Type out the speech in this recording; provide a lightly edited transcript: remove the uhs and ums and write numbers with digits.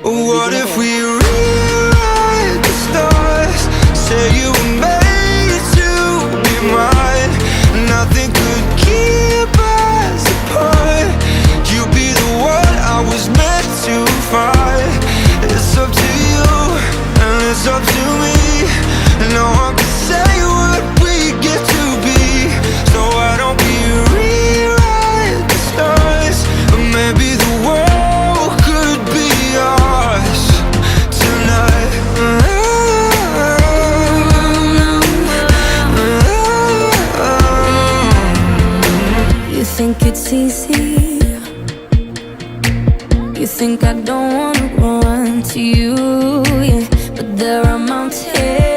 What if we rewrite the stars? Say you were made to be mine. Nothing could keep us apart. You'd be the one I was meant to find. It's up to you and it's up to me. No one can say what we get to be. So why don't we rewrite the stars? Or maybe the world could be ours tonight. You think it's easy? You think I don't wanna run to you, yeah. But there are mountains